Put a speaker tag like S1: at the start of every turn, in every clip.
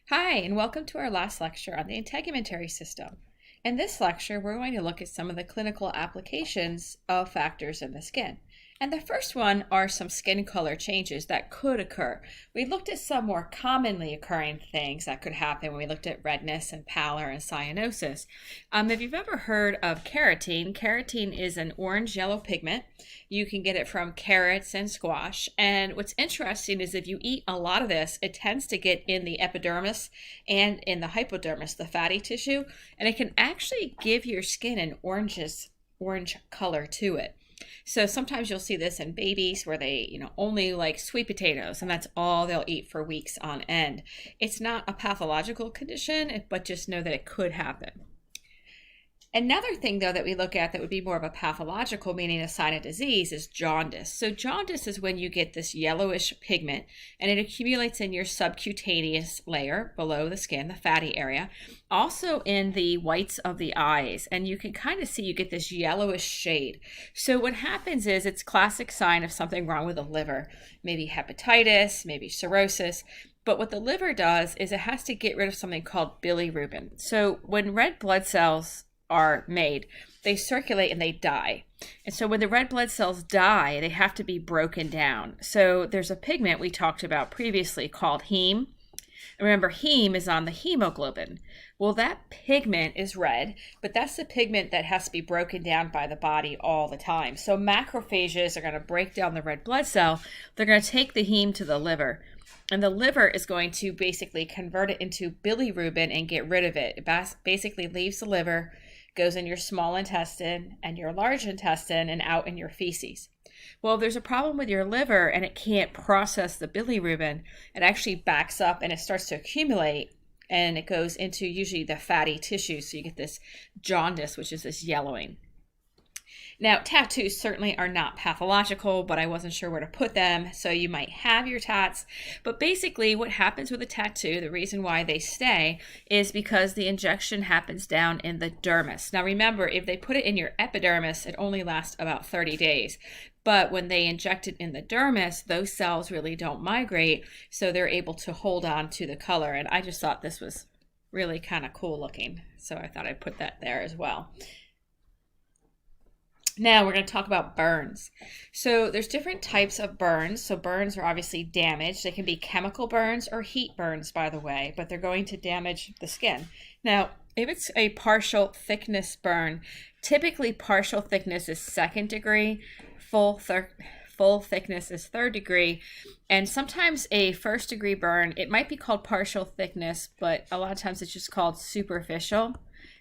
S1: Hi, and welcome to our last lecture on the integumentary system. In this lecture, we're going to look at some of the clinical applications of factors in the skin. And the first one are some skin color changes that could occur. We looked at some more commonly occurring things that could happen when we looked at redness and pallor and cyanosis. If you've ever heard of carotene, carotene is an orange-yellow pigment. You can get it from carrots and squash. And what's interesting is if you eat a lot of this, it tends to get in the epidermis and in the hypodermis, the fatty tissue, and it can actually give your skin an orange color to it. So sometimes you'll see this in babies where they, only like sweet potatoes and that's all they'll eat for weeks on end. It's not a pathological condition, but just know that it could happen. Another thing, though, that we look at that would be more of a pathological, meaning a sign of disease, is jaundice. So jaundice is when you get this yellowish pigment and it accumulates in your subcutaneous layer below the skin, the fatty area, also in the whites of the eyes. And you can kind of see you get this yellowish shade. So what happens is it's a classic sign of something wrong with the liver, maybe hepatitis, maybe cirrhosis. But what the liver does is it has to get rid of something called bilirubin. So when red blood cells are made, they circulate and they die. And so when the red blood cells die, they have to be broken down. So there's a pigment we talked about previously called heme. Remember, heme is on the hemoglobin. Well, that pigment is red, but that's the pigment that has to be broken down by the body all the time. So macrophages are going to break down the red blood cell. They're going to take the heme to the liver. And the liver is going to basically convert it into bilirubin and get rid of it. It basically leaves the liver, goes in your small intestine and your large intestine and out in your feces. Well, if there's a problem with your liver and it can't process the bilirubin, it actually backs up and it starts to accumulate and it goes into usually the fatty tissue. So you get this jaundice, which is this yellowing. Now, tattoos certainly are not pathological, but I wasn't sure where to put them, so you might have your tats. But basically, what happens with a tattoo, the reason why they stay, is because the injection happens down in the dermis. Now, remember, if they put it in your epidermis, it only lasts about 30 days. But when they inject it in the dermis, those cells really don't migrate, so they're able to hold on to the color. And I just thought this was really kind of cool looking, so I thought I'd put that there as well. Now we're going to talk about burns. So there's different types of burns. So burns are obviously damage. They can be chemical burns or heat burns, by the way, but they're going to damage the skin. Now, if it's a partial thickness burn, typically partial thickness is 2nd degree, full thickness is 3rd degree, and sometimes a 1st degree burn, it might be called partial thickness, but a lot of times it's just called superficial.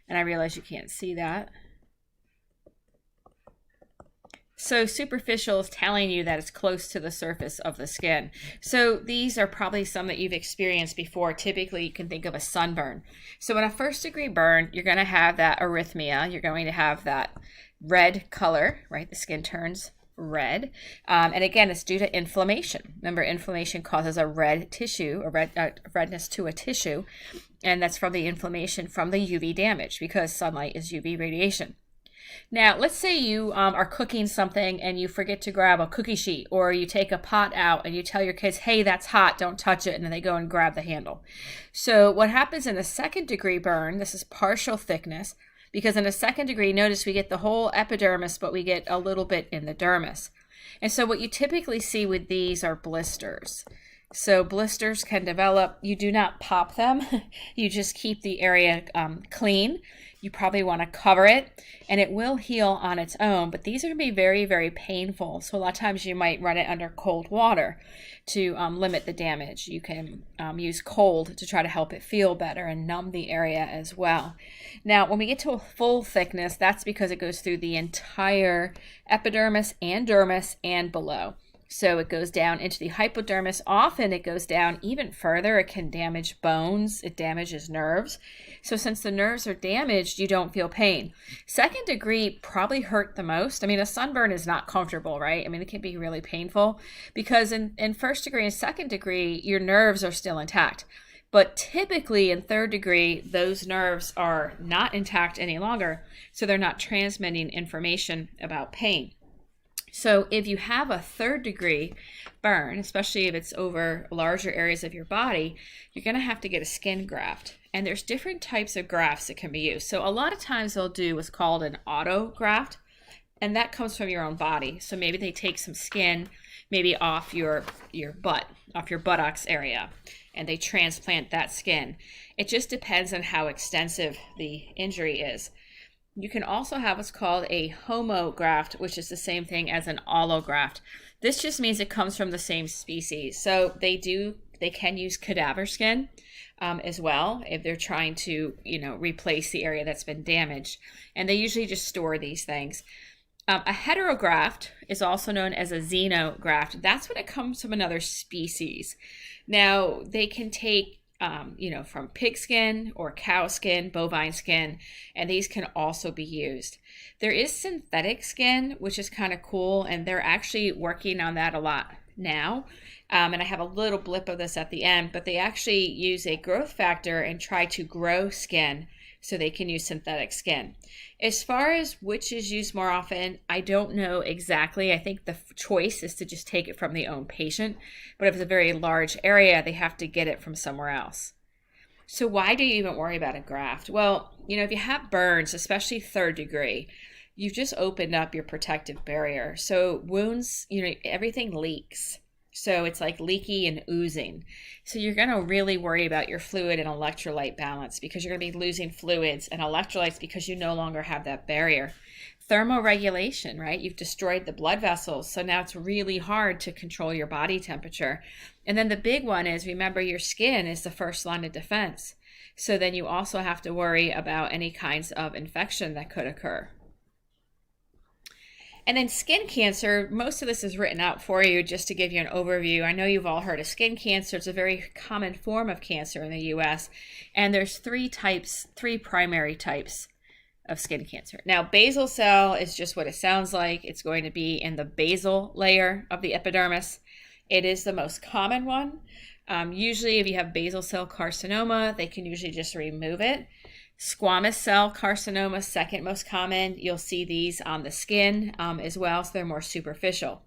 S1: And I realize you can't see that. So superficial is telling you that it's close to the surface of the skin. So these are probably some that you've experienced before. Typically, you can think of a sunburn. So in a 1st degree burn, you're going to have that erythema. You're going to have that red color, right? The skin turns red. And again, it's due to inflammation. Remember, inflammation causes a red tissue, redness to a tissue. And that's from the inflammation from the UV damage because sunlight is UV radiation. Now, let's say you are cooking something and you forget to grab a cookie sheet, or you take a pot out and you tell your kids, hey, that's hot, don't touch it, and then they go and grab the handle. So what happens in a 2nd degree burn, this is partial thickness, because in a 2nd degree, notice we get the whole epidermis, but we get a little bit in the dermis. And so what you typically see with these are blisters. So blisters can develop. You do not pop them. You just keep the area clean. You probably want to cover it, and it will heal on its own, but these are going to be very, very painful. So a lot of times you might run it under cold water to limit the damage. You can use cold to try to help it feel better and numb the area as well. Now, when we get to a full thickness, that's because it goes through the entire epidermis and dermis and below. So it goes down into the hypodermis. Often it goes down even further. It can damage bones. It damages nerves. So since the nerves are damaged, you don't feel pain. 2nd degree probably hurt the most. I mean, a sunburn is not comfortable, right? I mean, it can be really painful because in 1st degree and 2nd degree, your nerves are still intact. But typically in 3rd degree, those nerves are not intact any longer. So they're not transmitting information about pain. So if you have a 3rd degree burn, especially if it's over larger areas of your body, you're going to have to get a skin graft. And there's different types of grafts that can be used. So a lot of times they'll do what's called an autograft, and that comes from your own body. So maybe they take some skin, maybe off your butt, off your buttocks area, and they transplant that skin. It just depends on how extensive the injury is. You can also have what's called a homograft, which is the same thing as an allograft. This just means it comes from the same species. So they can use cadaver skin as well if they're trying to, replace the area that's been damaged. And they usually just store these things. A heterograft is also known as a xenograft. That's when it comes from another species. Now, they can take from pig skin or cow skin, bovine skin, and these can also be used. There is synthetic skin, which is kind of cool, and they're actually working on that a lot now. And I have a little blip of this at the end, but they actually use a growth factor and try to grow skin so they can use synthetic skin. As far as which is used more often, I don't know exactly. I think the choice is to just take it from the own patient, but if it's a very large area, they have to get it from somewhere else. So why do you even worry about a graft? Well, if you have burns, especially 3rd degree, you've just opened up your protective barrier. So wounds, everything leaks. So it's like leaky and oozing. So you're going to really worry about your fluid and electrolyte balance because you're going to be losing fluids and electrolytes because you no longer have that barrier. Thermoregulation, right? You've destroyed the blood vessels. So now it's really hard to control your body temperature. And then the big one is, remember, your skin is the first line of defense. So then you also have to worry about any kinds of infection that could occur. And then skin cancer, most of this is written out for you just to give you an overview. I know you've all heard of skin cancer. It's a very common form of cancer in the U.S. And there's 3 primary types of skin cancer. Now, basal cell is just what it sounds like. It's going to be in the basal layer of the epidermis. It is the most common one. Usually, if you have basal cell carcinoma, they can usually just remove it. Squamous cell carcinoma, second most common. You'll see these on the skin as well, so they're more superficial.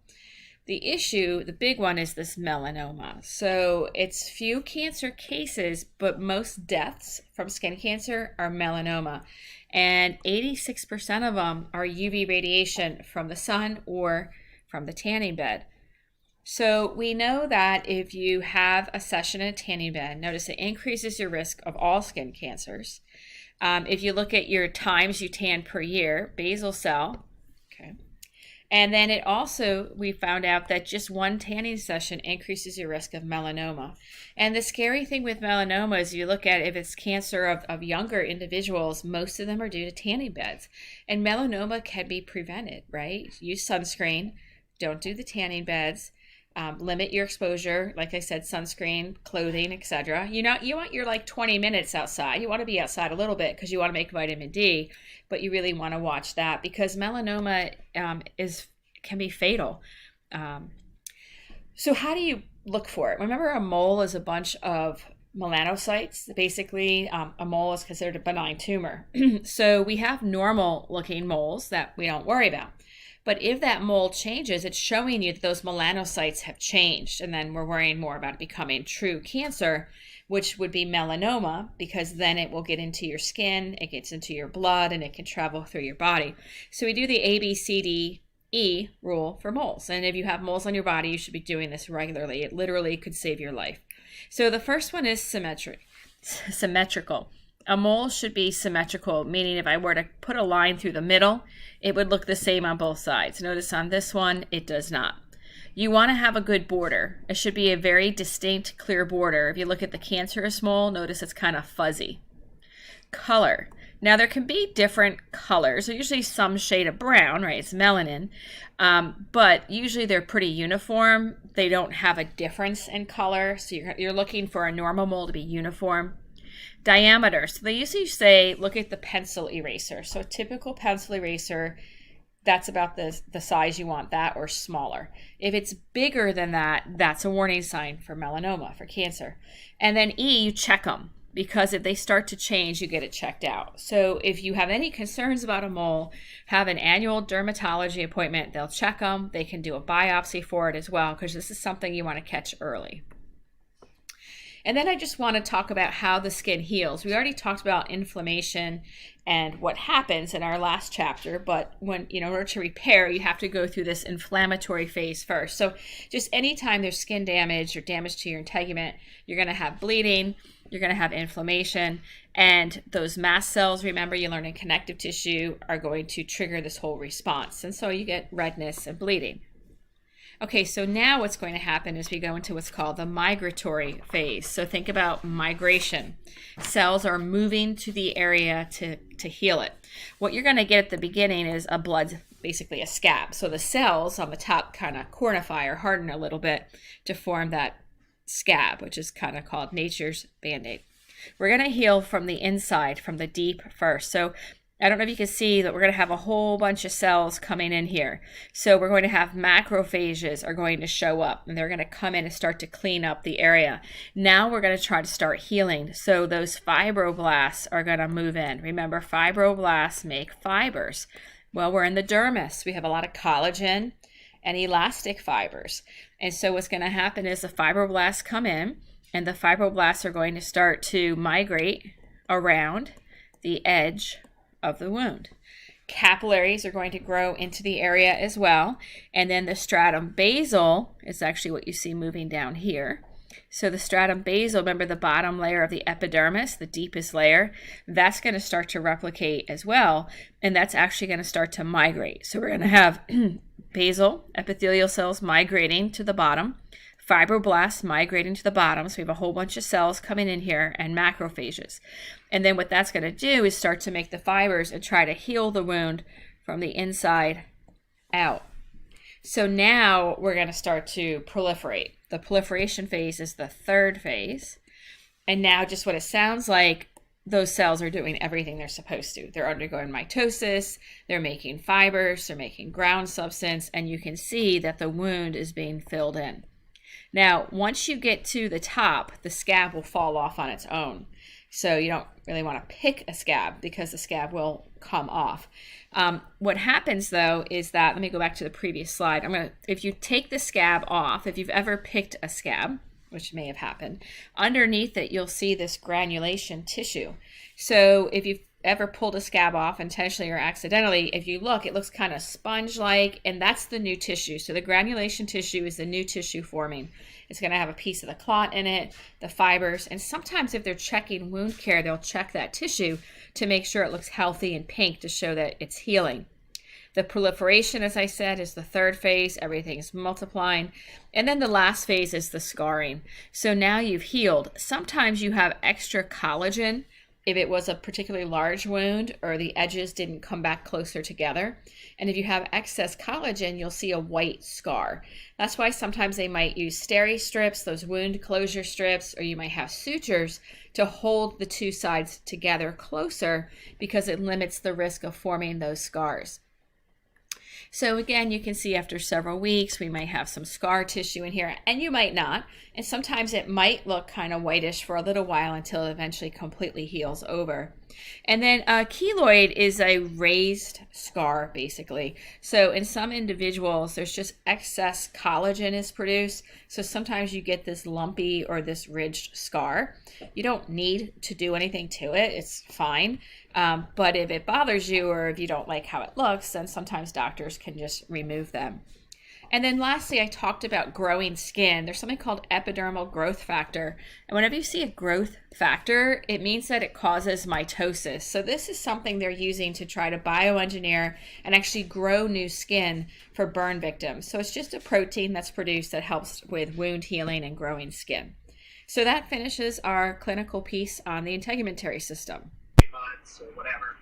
S1: The big one is this melanoma. So it's few cancer cases, but most deaths from skin cancer are melanoma. And 86% of them are UV radiation from the sun or from the tanning bed. So we know that if you have a session in a tanning bed, notice it increases your risk of all skin cancers. If you look at your times you tan per year, basal cell, okay. And then we found out that just one tanning session increases your risk of melanoma. And the scary thing with melanoma is you look at if it's cancer of younger individuals, most of them are due to tanning beds. And melanoma can be prevented, right? Use sunscreen, don't do the tanning beds. Limit your exposure, like I said, sunscreen, clothing, etc. You want your 20 minutes outside. You want to be outside a little bit because you want to make vitamin D, but you really want to watch that because melanoma can be fatal. So how do you look for it? Remember, a mole is a bunch of melanocytes. Basically, a mole is considered a benign tumor. So we have normal looking moles that we don't worry about. But if that mole changes, it's showing you that those melanocytes have changed. And then we're worrying more about it becoming true cancer, which would be melanoma, because then it will get into your skin, it gets into your blood, and it can travel through your body. So we do the ABCDE rule for moles. And if you have moles on your body, you should be doing this regularly. It literally could save your life. So the first one is symmetrical. A mole should be symmetrical, meaning if I were to put a line through the middle, it would look the same on both sides. Notice on this one, it does not. You want to have a good border. It should be a very distinct, clear border. If you look at the cancerous mole, notice it's kind of fuzzy. Color. Now, there can be different colors. There's usually some shade of brown, right? It's melanin. But usually they're pretty uniform. They don't have a difference in color. So you're looking for a normal mole to be uniform. Diameter. So they usually say, look at the pencil eraser. So a typical pencil eraser, that's about the size you want, that or smaller. If it's bigger than that, that's a warning sign for melanoma, for cancer. And then E, you check them. because if they start to change, you get it checked out. So if you have any concerns about a mole, have an annual dermatology appointment. They'll check them. They can do a biopsy for it as well, because this is something you want to catch early. And then I just want to talk about how the skin heals. We already talked about inflammation and what happens in our last chapter, but when, in order to repair, you have to go through this inflammatory phase first. So just anytime there's skin damage or damage to your integument, you're going to have bleeding, you're going to have inflammation, and those mast cells, remember you learned in connective tissue, are going to trigger this whole response. And so you get redness and bleeding. Okay, so now what's going to happen is we go into what's called the migratory phase. So think about migration. Cells are moving to the area to heal it. What you're going to get at the beginning is a blood, basically a scab. So the cells on the top kind of cornify or harden a little bit to form that scab, which is kind of called nature's Band-Aid. We're going to heal from the inside, from the deep first. So I don't know if you can see that we're going to have a whole bunch of cells coming in here. So we're going to have macrophages are going to show up, and they're going to come in and start to clean up the area. Now we're going to try to start healing. So those fibroblasts are going to move in. Remember, fibroblasts make fibers. Well, we're in the dermis. We have a lot of collagen and elastic fibers. And so what's going to happen is the fibroblasts come in, and the fibroblasts are going to start to migrate around the edge of the wound. Capillaries are going to grow into the area as well. And then the stratum basal is actually what you see moving down here. So the stratum basal, remember the bottom layer of the epidermis, the deepest layer, that's going to start to replicate as well. And that's actually going to start to migrate. So we're going to have basal epithelial cells migrating to the bottom, fibroblasts migrating to the bottom. So we have a whole bunch of cells coming in here, and macrophages. And then what that's going to do is start to make the fibers and try to heal the wound from the inside out. So now we're going to start to proliferate. The proliferation phase is the third phase. And now just what it sounds like, those cells are doing everything they're supposed to. They're undergoing mitosis, they're making fibers, they're making ground substance, and you can see that the wound is being filled in. Now, once you get to the top, the scab will fall off on its own. So you don't really want to pick a scab because the scab will come off. What happens though is that, let me go back to the previous slide. If you take the scab off, if you've ever picked a scab, which may have happened, underneath it you'll see this granulation tissue. So if you've ever pulled a scab off intentionally or accidentally, if you look, it looks kind of sponge-like, and that's the new tissue. So the granulation tissue is the new tissue forming. It's going to have a piece of the clot in it, the fibers, and sometimes if they're checking wound care, they'll check that tissue to make sure it looks healthy and pink to show that it's healing. The proliferation, as I said, is the third phase. Everything is multiplying. And then the last phase is the scarring. So now you've healed. Sometimes you have extra collagen if it was a particularly large wound or the edges didn't come back closer together. And if you have excess collagen, you'll see a white scar. That's why sometimes they might use steri strips, those wound closure strips, or you might have sutures to hold the two sides together closer because it limits the risk of forming those scars. So again, you can see after several weeks, we might have some scar tissue in here, and you might not. And sometimes it might look kind of whitish for a little while until it eventually completely heals over. And then keloid is a raised scar, basically. So in some individuals, there's just excess collagen is produced. So sometimes you get this lumpy or this ridged scar. You don't need to do anything to it. It's fine. But if it bothers you or if you don't like how it looks, then sometimes doctors can just remove them. And then lastly, I talked about growing skin. There's something called epidermal growth factor. And whenever you see a growth factor, it means that it causes mitosis. So this is something they're using to try to bioengineer and actually grow new skin for burn victims. So it's just a protein that's produced that helps with wound healing and growing skin. So that finishes our clinical piece on the integumentary system.
S2: Months or whatever.